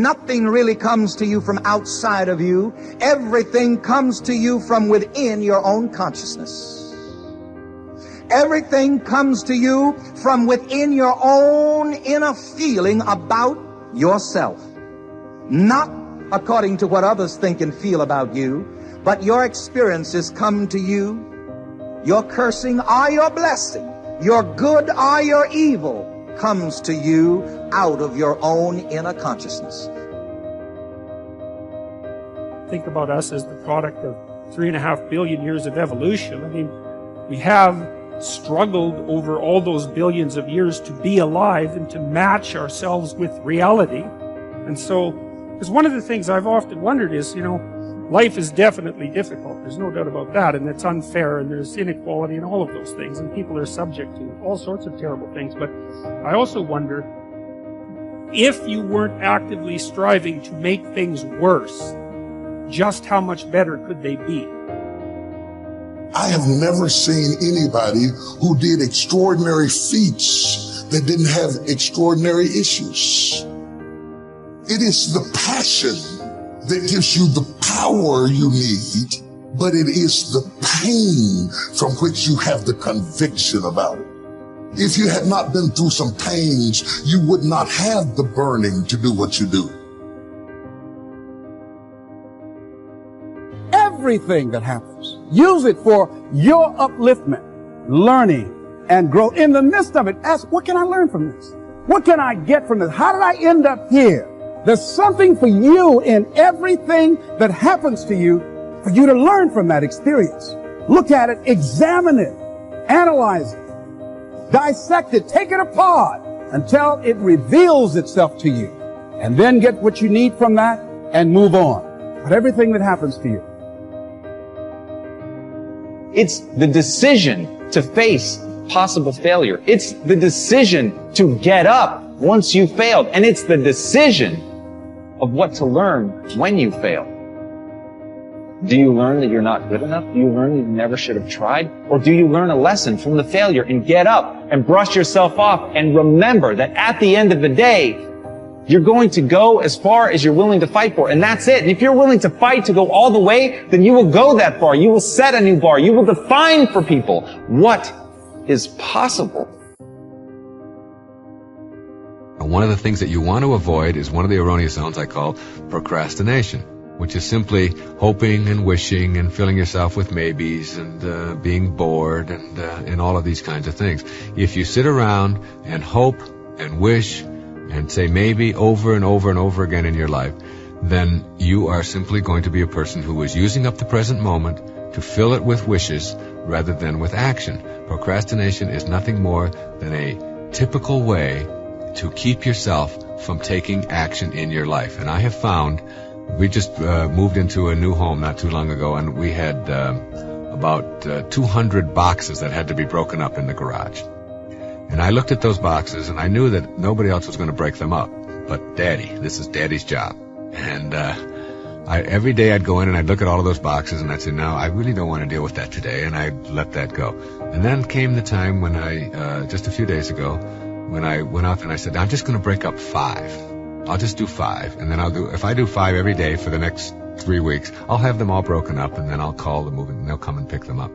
Nothing really comes to you from outside of you. Everything comes to you from within your own consciousness. Everything comes to you from within your own inner feeling about yourself. Not according to what others think and feel about you, but your experiences come to you, your cursing or your blessing, your good or your evil comes to you out of your own inner consciousness. Think about us as the product of 3.5 billion years of evolution. I mean, we have struggled over all those billions of years to be alive and to match ourselves with reality. And so, because one of the things I've often wondered is, life is definitely difficult. There's no doubt about that. And it's unfair, and there's inequality and all of those things. And people are subject to all sorts of terrible things. But I also wonder, if you weren't actively striving to make things worse, just how much better could they be? I have never seen anybody who did extraordinary feats that didn't have extraordinary issues. It is the passion that gives you the power you need, but it is the pain from which you have the conviction about it. If you had not been through some pains, you would not have the burning to do what you do. Everything that happens, use it for your upliftment, learning, and growth. In the midst of it, ask, what can I learn from this? What can I get from this? How did I end up here? There's something for you in everything that happens to you for you to learn from that experience. Look at it, examine it, analyze it, dissect it, take it apart until it reveals itself to you. And then get what you need from that and move on. But everything that happens to you. It's the decision to face possible failure. It's the decision to get up once you failed. And it's the decision of what to learn when you fail. Do you learn that you're not good enough? Do you learn that you never should have tried? Or do you learn a lesson from the failure and get up and brush yourself off and remember that at the end of the day, you're going to go as far as you're willing to fight for, and that's it. And if you're willing to fight to go all the way, then you will go that far. You will set a new bar. You will define for people what is possible. One of the things that you want to avoid is one of the erroneous zones I call procrastination, which is simply hoping and wishing and filling yourself with maybes and being bored and all of these kinds of things. If you sit around and hope and wish and say maybe over and over and over again in your life, then you are simply going to be a person who is using up the present moment to fill it with wishes rather than with action. Procrastination is nothing more than a typical way to keep yourself from taking action in your life. And I have found, we just moved into a new home not too long ago, and we had about 200 boxes that had to be broken up in the garage. And I looked at those boxes, and I knew that nobody else was going to break them up. But Daddy, this is Daddy's job. And every day I'd go in and I'd look at all of those boxes, and I'd say, no, I really don't want to deal with that today, and I'd let that go. And then came the time when I, just a few days ago, when I went out and I said, I'm just going to break up 5. I'll just do 5. And then if I do 5 every day for the next 3 weeks, I'll have them all broken up, and then I'll call the moving, and they'll come and pick them up.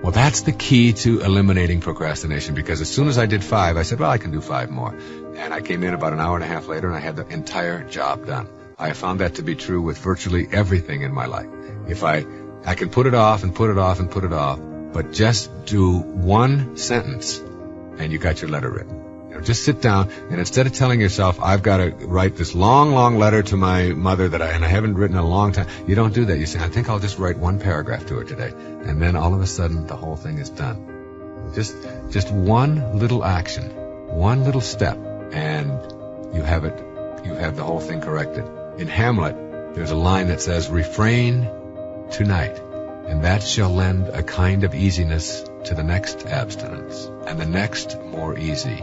Well, that's the key to eliminating procrastination, because as soon as I did 5, I said, well, I can do 5 more. And I came in about an hour and a half later, and I had the entire job done. I found that to be true with virtually everything in my life. If I can put it off and put it off and put it off, but just do one sentence, and you got your letter written. Just sit down, and instead of telling yourself, I've got to write this long, long letter to my mother that I haven't written in a long time, you don't do that. You say, I think I'll just write 1 paragraph to her today. And then all of a sudden, the whole thing is done. Just one little action, one little step, and you have the whole thing corrected. In Hamlet, there's a line that says, refrain tonight, and that shall lend a kind of easiness to the next abstinence, and the next more easy.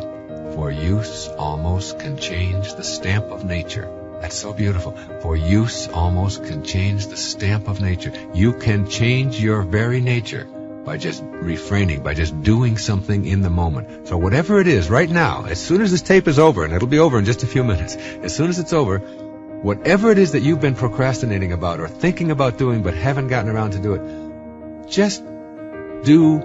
For use almost can change the stamp of nature. That's so beautiful. For use almost can change the stamp of nature. You can change your very nature by just refraining, by just doing something in the moment. So whatever it is right now, as soon as this tape is over, and it'll be over in just a few minutes, as soon as it's over, whatever it is that you've been procrastinating about or thinking about doing but haven't gotten around to do it, just do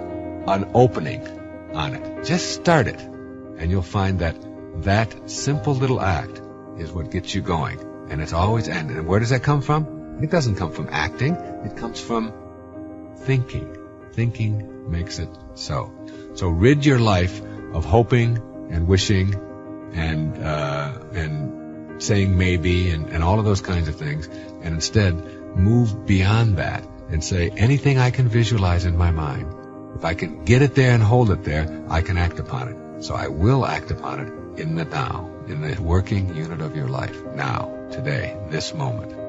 an opening on it. Just start it. And you'll find that that simple little act is what gets you going. And it's always ended. And where does that come from? It doesn't come from acting. It comes from thinking. Thinking makes it so. So rid your life of hoping and wishing and saying maybe and all of those kinds of things. And instead, move beyond that and say, anything I can visualize in my mind, if I can get it there and hold it there, I can act upon it. So I will act upon it in the now, in the working unit of your life, now, today, this moment.